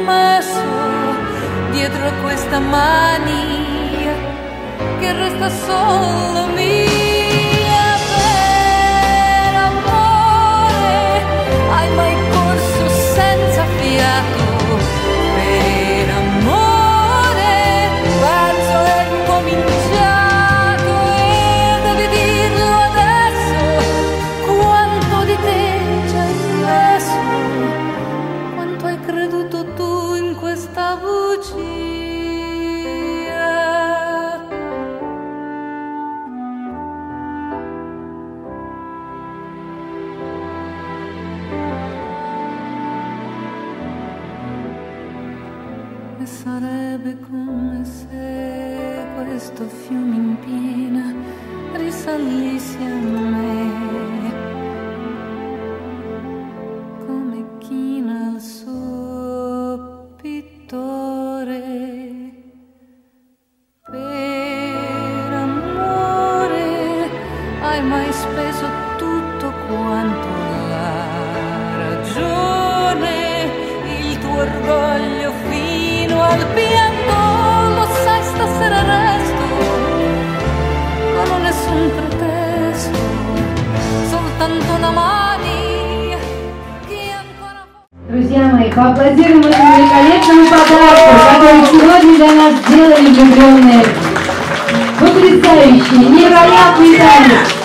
messo dietro a questa mania che resta solo mia. Per amore hai mai corso senza fiato? Per amore penso è incominciato e devi dirlo adesso. Quanto di te ci hai messo, quanto hai creduto tu in questa bugia. E sarebbe come se questo fiume in piena risalisse a me, come china il suo pittore. Per amore hai mai speso tutto quanto la ragione, il tuo orgoglio fino al pianto, lo sai stasera resto con nessun pretesto, soltanto una mania che ancora... Друзья мои, поаплодируем этому великолепному подарку, который сегодня для нас сделали влюбленные. Потрясающий, невероятный танец.